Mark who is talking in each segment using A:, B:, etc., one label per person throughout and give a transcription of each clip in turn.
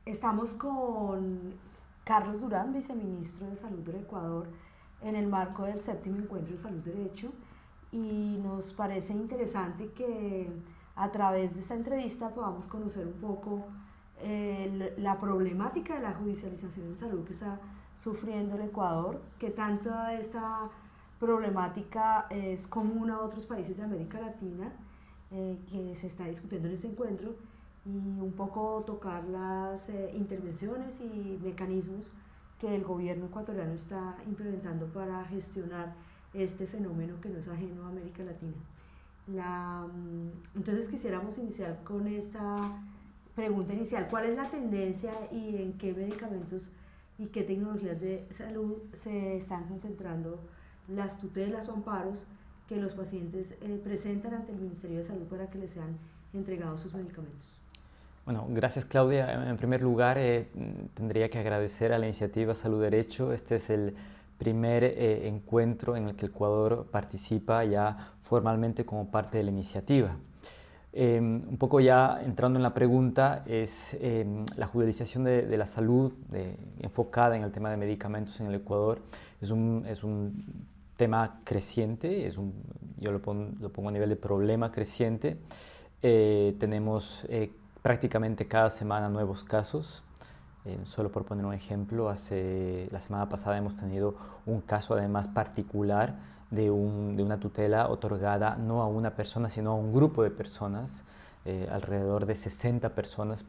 A: Estamos con Carlos Durán, viceministro de Salud del Ecuador, en el marco del séptimo encuentro de Salud Derecho, y nos parece interesante que a través de esta entrevista podamos conocer un poco la problemática de la judicialización en salud que está sufriendo el Ecuador, que tanta de esta problemática es común a otros países de América Latina, que se está discutiendo en este encuentro, y un poco tocar las intervenciones y mecanismos que el gobierno ecuatoriano está implementando para gestionar este fenómeno que no es ajeno a América Latina. Entonces quisiéramos iniciar con esta pregunta inicial: ¿cuál es la tendencia y en qué medicamentos y qué tecnologías de salud se están concentrando las tutelas o amparos que los pacientes presentan ante el Ministerio de Salud para que les sean entregados sus medicamentos?
B: Bueno, gracias, Claudia. En primer lugar, tendría que agradecer a la iniciativa Salud Derecho. Este es el primer encuentro en el que el Ecuador participa ya formalmente como parte de la iniciativa. Un poco ya entrando en la pregunta, es la judicialización de la salud enfocada en el tema de medicamentos en el Ecuador. Es un tema creciente, yo lo pongo a nivel de problema creciente. Tenemos prácticamente cada semana nuevos casos. Solo por poner un ejemplo, la semana pasada hemos tenido un caso además particular de una tutela otorgada no a una persona, sino a un grupo de personas, alrededor de 60 personas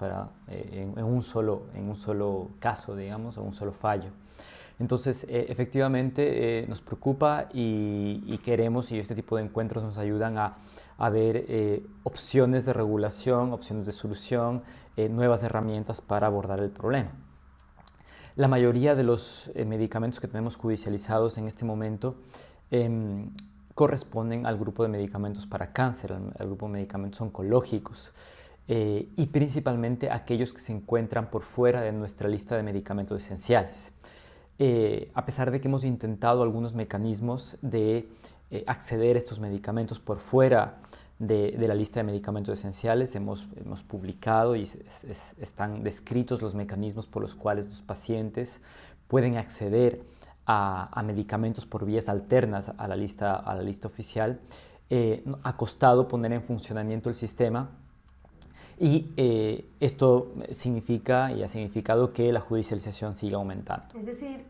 B: en un solo caso, digamos, o un solo fallo. Entonces, efectivamente, nos preocupa y queremos, y este tipo de encuentros nos ayudan a ver opciones de regulación, opciones de solución, nuevas herramientas para abordar el problema. La mayoría de los medicamentos que tenemos judicializados en este momento corresponden al grupo de medicamentos para cáncer, al grupo de medicamentos oncológicos, y principalmente aquellos que se encuentran por fuera de nuestra lista de medicamentos esenciales. A pesar de que hemos intentado algunos mecanismos de acceder a estos medicamentos por fuera de la lista de medicamentos esenciales, hemos publicado y están descritos los mecanismos por los cuales los pacientes pueden acceder a medicamentos por vías alternas a la lista oficial. Ha costado poner en funcionamiento el sistema. Y esto significa y ha significado que la judicialización siga aumentando.
A: Es decir,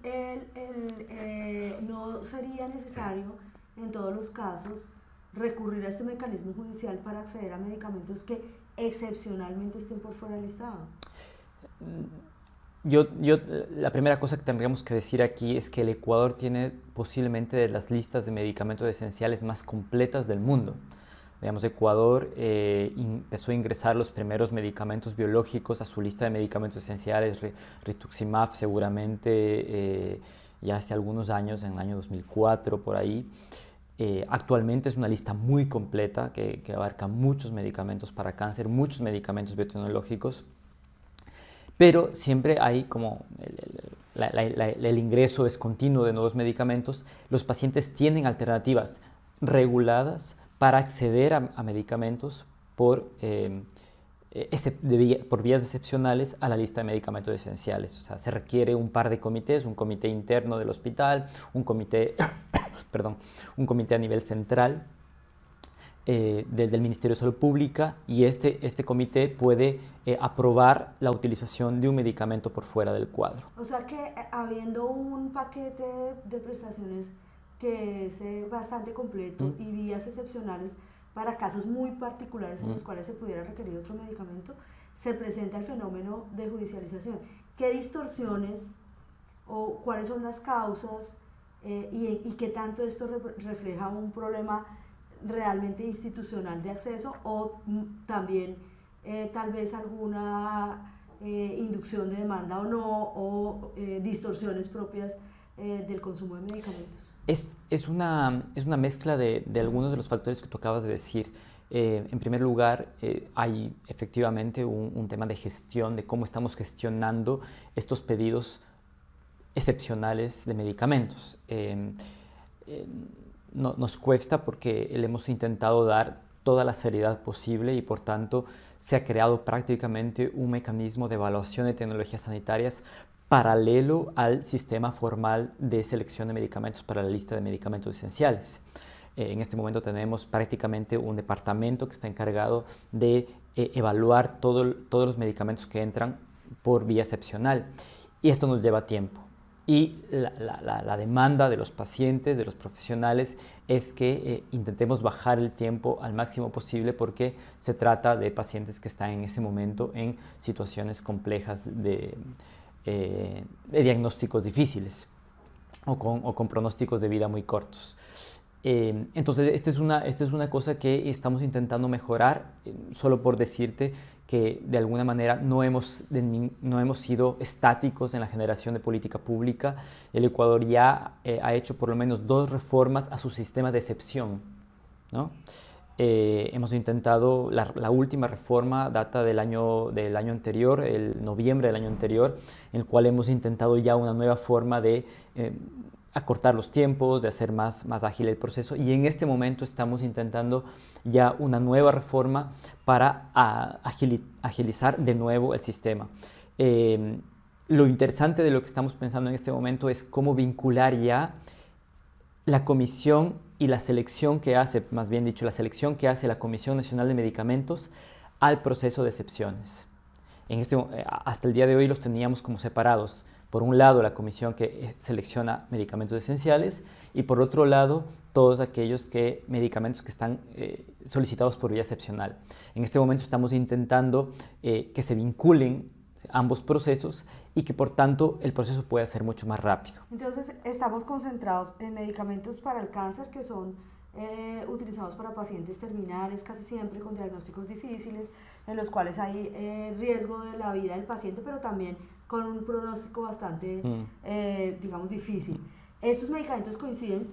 A: no sería necesario en todos los casos recurrir a este mecanismo judicial para acceder a medicamentos que excepcionalmente estén por fuera del listado.
B: La primera cosa que tendríamos que decir aquí es que el Ecuador tiene posiblemente de las listas de medicamentos esenciales más completas del mundo. Digamos, Ecuador empezó a ingresar los primeros medicamentos biológicos a su lista de medicamentos esenciales, rituximab seguramente, ya hace algunos años, en el año 2004, por ahí. Actualmente es una lista muy completa que abarca muchos medicamentos para cáncer, muchos medicamentos biotecnológicos, pero siempre hay como el ingreso es continuo de nuevos medicamentos. Los pacientes tienen alternativas reguladas para acceder a medicamentos por vías excepcionales a la lista de medicamentos esenciales. O sea, se requiere un par de comités, un comité interno del hospital, un comité a nivel central del Ministerio de Salud Pública, y este comité puede aprobar la utilización de un medicamento por fuera del cuadro.
A: O sea que habiendo un paquete de prestaciones que es bastante completo y vías excepcionales para casos muy particulares en los cuales se pudiera requerir otro medicamento, se presenta el fenómeno de judicialización. ¿Qué distorsiones o cuáles son las causas y qué tanto esto refleja un problema realmente institucional de acceso o también tal vez alguna inducción de demanda o no, o distorsiones propias del consumo de medicamentos?
B: Es una mezcla de algunos de los factores que tú acabas de decir. En primer lugar, hay efectivamente un tema de gestión, de cómo estamos gestionando estos pedidos excepcionales de medicamentos. Nos cuesta porque le hemos intentado dar toda la seriedad posible y por tanto se ha creado prácticamente un mecanismo de evaluación de tecnologías sanitarias paralelo al sistema formal de selección de medicamentos para la lista de medicamentos esenciales. En este momento tenemos prácticamente un departamento que está encargado de evaluar todos los medicamentos que entran por vía excepcional y esto nos lleva tiempo. Y la demanda de los pacientes, de los profesionales, es que intentemos bajar el tiempo al máximo posible porque se trata de pacientes que están en ese momento en situaciones complejas de diagnósticos difíciles o con pronósticos de vida muy cortos. Entonces, esta es una cosa que estamos intentando mejorar, solo por decirte que de alguna manera no hemos sido estáticos en la generación de política pública. El Ecuador ya ha hecho por lo menos 2 reformas a su sistema de excepción, ¿no? Hemos intentado, la última reforma data del año anterior, el noviembre del año anterior, en el cual hemos intentado ya una nueva forma de acortar los tiempos, de hacer más ágil el proceso, y en este momento estamos intentando ya una nueva reforma para agilizar de nuevo el sistema. Lo interesante de lo que estamos pensando en este momento es cómo vincular ya la comisión y la selección que hace, más bien dicho, la selección que hace la Comisión Nacional de Medicamentos al proceso de excepciones. Hasta el día de hoy los teníamos como separados. Por un lado, la comisión que selecciona medicamentos esenciales y por otro lado, todos aquellos medicamentos que están solicitados por vía excepcional. En este momento estamos intentando que se vinculen ambos procesos y que por tanto el proceso pueda ser mucho más rápido.
A: Entonces estamos concentrados en medicamentos para el cáncer que son utilizados para pacientes terminales, casi siempre con diagnósticos difíciles, en los cuales hay riesgo de la vida del paciente, pero también con un pronóstico bastante, digamos, difícil. Estos medicamentos coinciden,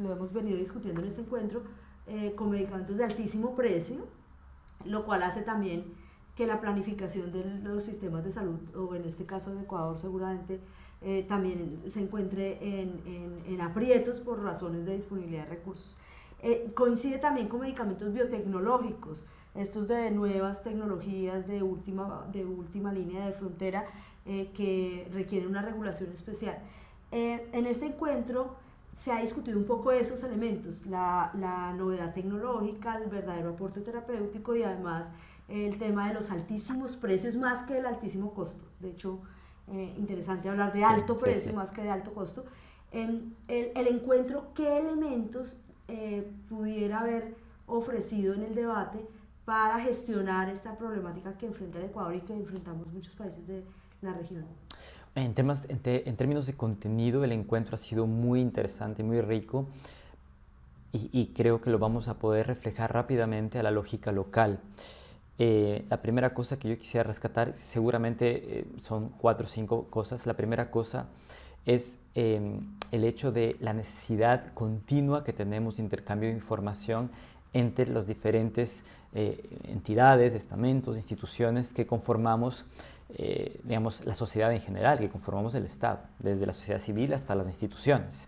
A: lo hemos venido discutiendo en este encuentro, con medicamentos de altísimo precio, lo cual hace también que la planificación de los sistemas de salud, o en este caso en Ecuador seguramente, también se encuentre en aprietos por razones de disponibilidad de recursos. Coincide también con medicamentos biotecnológicos, estos de nuevas tecnologías de última línea de frontera que requieren una regulación especial. En este encuentro se ha discutido un poco esos elementos, la novedad tecnológica, el verdadero aporte terapéutico y además el tema de los altísimos precios más que el altísimo costo. De hecho, interesante hablar de alto precio más que de alto costo. El encuentro, ¿qué elementos pudiera haber ofrecido en el debate para gestionar esta problemática que enfrenta el Ecuador y que enfrentamos muchos países de la región?
B: En términos de contenido, el encuentro ha sido muy interesante, muy rico y creo que lo vamos a poder reflejar rápidamente a la lógica local. La primera cosa que yo quisiera rescatar, seguramente son 4 o 5 cosas. La primera cosa es el hecho de la necesidad continua que tenemos de intercambio de información entre las diferentes entidades, estamentos, instituciones que conformamos, digamos, la sociedad en general, que conformamos el Estado, desde la sociedad civil hasta las instituciones.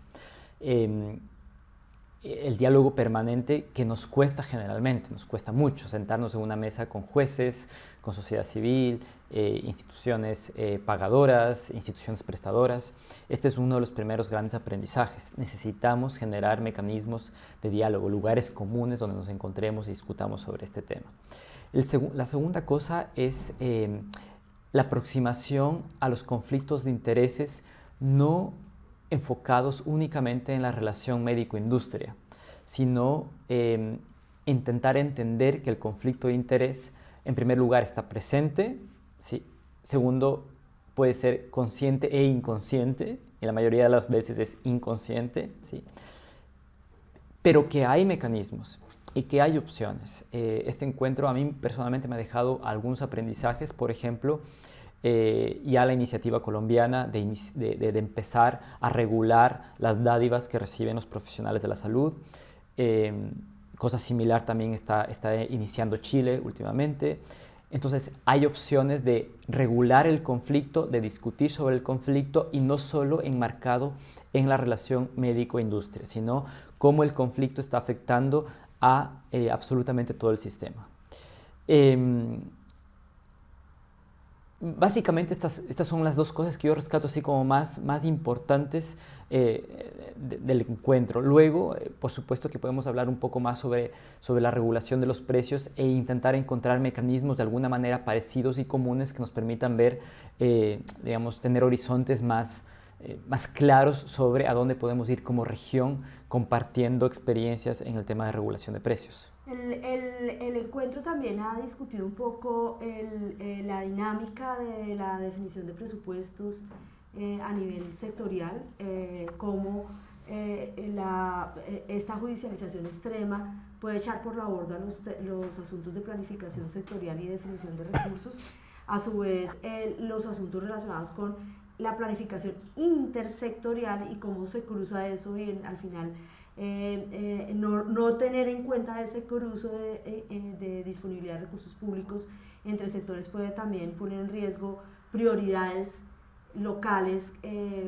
B: El diálogo permanente que nos cuesta generalmente, nos cuesta mucho sentarnos en una mesa con jueces, con sociedad civil, instituciones pagadoras, instituciones prestadoras. Este es uno de los primeros grandes aprendizajes. Necesitamos generar mecanismos de diálogo, lugares comunes donde nos encontremos y discutamos sobre este tema. La segunda cosa es la aproximación a los conflictos de intereses no enfocados únicamente en la relación médico-industria, sino intentar entender que el conflicto de interés, en primer lugar, está presente, ¿sí? Segundo, puede ser consciente e inconsciente, y la mayoría de las veces es inconsciente, ¿sí? Pero que hay mecanismos y que hay opciones. Este encuentro a mí personalmente me ha dejado algunos aprendizajes, por ejemplo, ya la iniciativa colombiana de empezar a regular las dádivas que reciben los profesionales de la salud. Cosa similar también está iniciando Chile últimamente. Entonces hay opciones de regular el conflicto, de discutir sobre el conflicto y no solo enmarcado en la relación médico-industria, sino cómo el conflicto está afectando a absolutamente todo el sistema. Básicamente estas son las dos cosas que yo rescato así como más importantes del encuentro. Luego, por supuesto que podemos hablar un poco más sobre la regulación de los precios e intentar encontrar mecanismos de alguna manera parecidos y comunes que nos permitan ver, digamos, tener horizontes más claros sobre a dónde podemos ir como región compartiendo experiencias en el tema de regulación de precios.
A: El encuentro también ha discutido un poco la dinámica de la definición de presupuestos a nivel sectorial, cómo esta judicialización extrema puede echar por la borda los asuntos de planificación sectorial y definición de recursos, a su vez los asuntos relacionados con la planificación intersectorial y cómo se cruza eso y al final no tener en cuenta ese cruzo de disponibilidad de recursos públicos entre sectores puede también poner en riesgo prioridades locales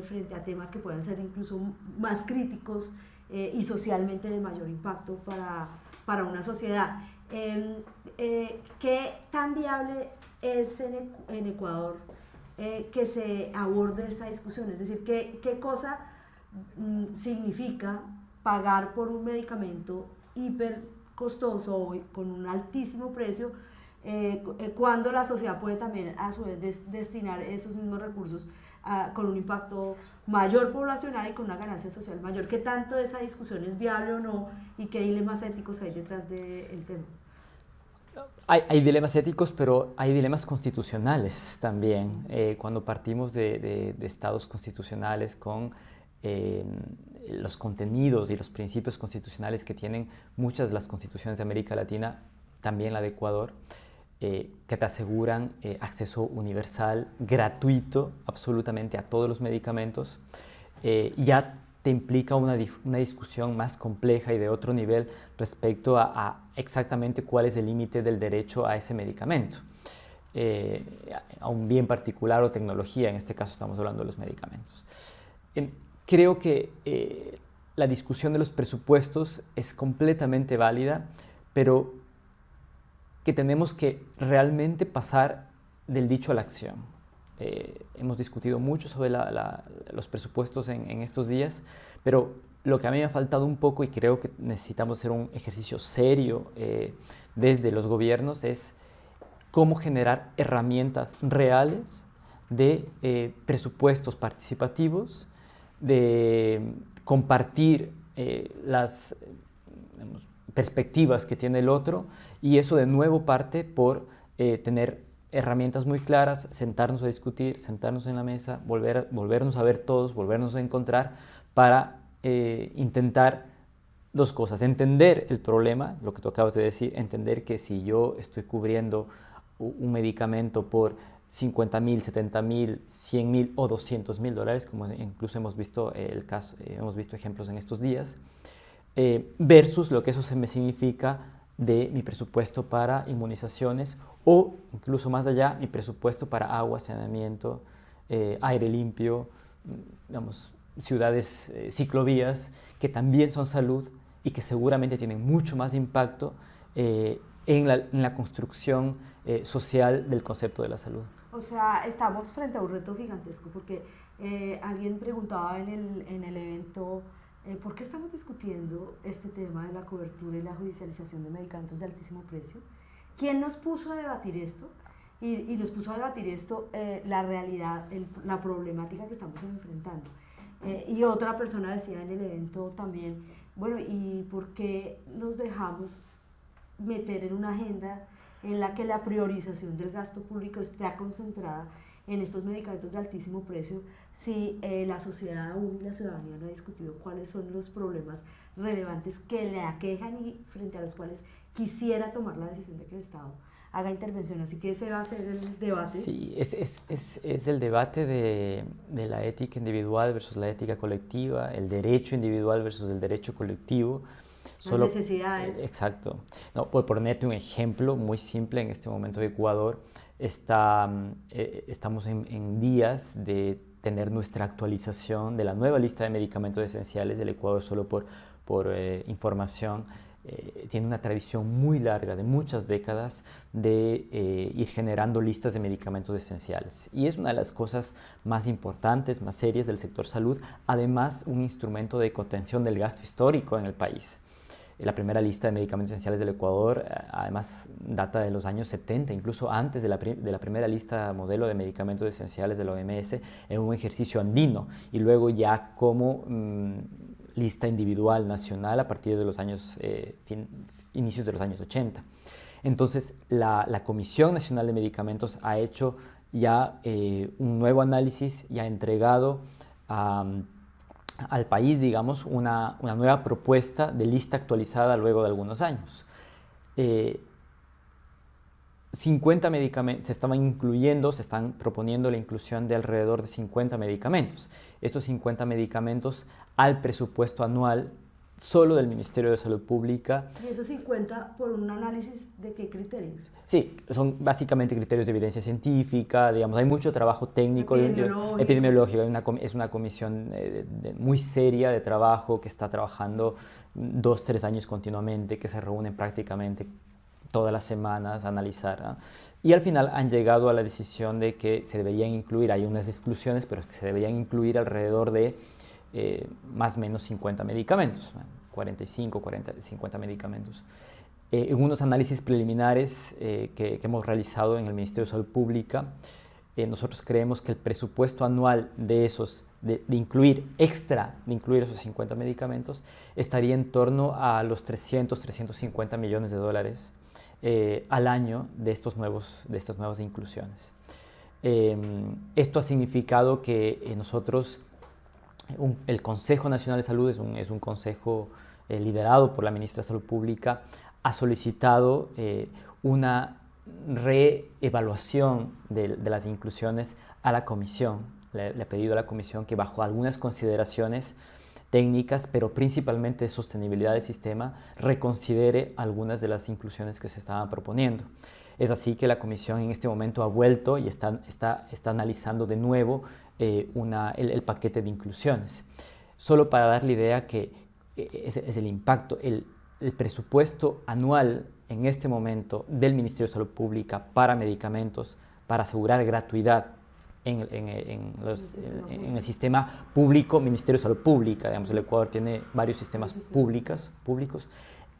A: frente a temas que puedan ser incluso más críticos y socialmente de mayor impacto para una sociedad. ¿Qué tan viable es en Ecuador que se aborde esta discusión? Es decir, ¿qué cosa significa pagar por un medicamento hiper costoso o con un altísimo precio cuando la sociedad puede también a su vez destinar esos mismos recursos con un impacto mayor poblacional y con una ganancia social mayor? ¿Qué tanto esa discusión es viable o no y qué dilemas éticos hay detrás del tema?
B: Hay dilemas éticos, pero hay dilemas constitucionales también. Cuando partimos de estados constitucionales con los contenidos y los principios constitucionales que tienen muchas de las constituciones de América Latina, también la de Ecuador, que te aseguran acceso universal, gratuito, absolutamente a todos los medicamentos, ya te implica una discusión más compleja y de otro nivel respecto a exactamente cuál es el límite del derecho a ese medicamento, a un bien particular o tecnología, en este caso estamos hablando de los medicamentos. Creo que la discusión de los presupuestos es completamente válida, pero que tenemos que realmente pasar del dicho a la acción. Hemos discutido mucho sobre los presupuestos en estos días, pero lo que a mí me ha faltado un poco y creo que necesitamos hacer un ejercicio serio desde los gobiernos es cómo generar herramientas reales de presupuestos participativos, de compartir las perspectivas que tiene el otro, y eso de nuevo parte por tener herramientas muy claras, sentarnos a discutir, sentarnos en la mesa, volvernos a ver todos, volvernos a encontrar para intentar dos cosas: entender el problema, lo que tú acabas de decir, entender que si yo estoy cubriendo un medicamento por 50.000, 70.000, 100.000 o 200.000 dólares, como incluso hemos visto hemos visto ejemplos en estos días, versus lo que eso se me significa de mi presupuesto para inmunizaciones o incluso más allá, mi presupuesto para agua, saneamiento, aire limpio, digamos, ciudades, ciclovías, que también son salud y que seguramente tienen mucho más impacto en la construcción social del concepto de la salud.
A: O sea, estamos frente a un reto gigantesco porque alguien preguntaba en el evento ¿por qué estamos discutiendo este tema de la cobertura y la judicialización de medicamentos de altísimo precio? ¿Quién nos puso a debatir esto? Y nos puso a debatir esto la realidad, la problemática que estamos enfrentando. Y otra persona decía en el evento también, bueno, ¿y por qué nos dejamos meter en una agenda en la que la priorización del gasto público está concentrada en estos medicamentos de altísimo precio si la sociedad aún y la ciudadanía no ha discutido cuáles son los problemas relevantes que le aquejan y frente a los cuales quisiera tomar la decisión de que el Estado haga intervención? Así que ese va a ser el debate.
B: Sí, es el debate de la ética individual versus la ética colectiva, el derecho individual versus el derecho colectivo.
A: Las necesidades.
B: Exacto. No, por ponerte un ejemplo muy simple, en este momento de Ecuador estamos en días de tener nuestra actualización de la nueva lista de medicamentos esenciales del Ecuador, solo por información. tiene una tradición muy larga, de muchas décadas, de ir generando listas de medicamentos esenciales. Y es una de las cosas más importantes, más serias del sector salud, además un instrumento de contención del gasto histórico en el país. La primera lista de medicamentos esenciales del Ecuador, además, data de los años 70, incluso antes de la primera lista modelo de medicamentos esenciales de la OMS, en un ejercicio andino, y luego ya como lista individual nacional a partir de los años, inicios de los años 80. Entonces, la Comisión Nacional de Medicamentos ha hecho ya un nuevo análisis y ha entregado al país, digamos, una nueva propuesta de lista actualizada luego de algunos años. 50 medicamentos, se están proponiendo la inclusión de alrededor de 50 medicamentos. Estos 50 medicamentos al presupuesto anual solo del Ministerio de Salud Pública.
A: ¿Y esos 50 por un análisis de qué criterios?
B: Sí, son básicamente criterios de evidencia científica, digamos, hay mucho trabajo técnico, epidemiológico, es una comisión muy seria de trabajo que está trabajando 2-3 años continuamente, que se reúnen prácticamente todas las semanas a analizar, ¿no? Y al final han llegado a la decisión de que se deberían incluir, hay unas exclusiones, pero que se deberían incluir alrededor de más o menos 50 medicamentos, 45, 40, 50 medicamentos. En unos análisis preliminares que hemos realizado en el Ministerio de Salud Pública, nosotros creemos que el presupuesto anual de incluir esos 50 medicamentos, estaría en torno a los 350 millones de dólares al año de estas nuevas inclusiones. Esto ha significado que nosotros, el Consejo Nacional de Salud es un consejo liderado por la ministra de Salud Pública, ha solicitado una reevaluación de las inclusiones a la comisión. Le ha pedido a la comisión que bajo algunas consideraciones técnicas, pero principalmente de sostenibilidad del sistema, reconsidere algunas de las inclusiones que se estaban proponiendo. Es así que la comisión en este momento ha vuelto y está analizando de nuevo el paquete de inclusiones. Solo para dar la idea que es el impacto, el presupuesto anual en este momento del Ministerio de Salud Pública para medicamentos, para asegurar gratuidad en el sistema público, Ministerio de Salud Pública, digamos, el Ecuador tiene varios sistemas públicos.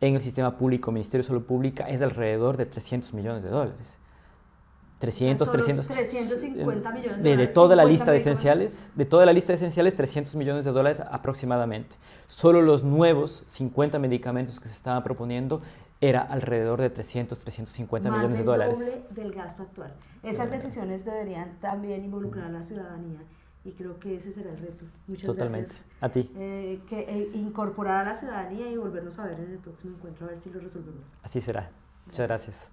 B: En el sistema público, Ministerio de Salud Pública, es alrededor de 300 millones de dólares.
A: 350 millones de
B: de
A: dólares.
B: toda la lista de esenciales, 300 millones de dólares aproximadamente. Solo los nuevos 50 medicamentos que se estaban proponiendo era alrededor de 350 millones de dólares.
A: Más del doble del gasto actual. Esas decisiones deberían también involucrar a la ciudadanía y creo que ese será el reto. Muchas
B: Totalmente.
A: gracias.
B: A ti.
A: Incorporar a la ciudadanía y volvernos a ver en el próximo encuentro a ver si lo resolvemos.
B: Así será. Muchas gracias.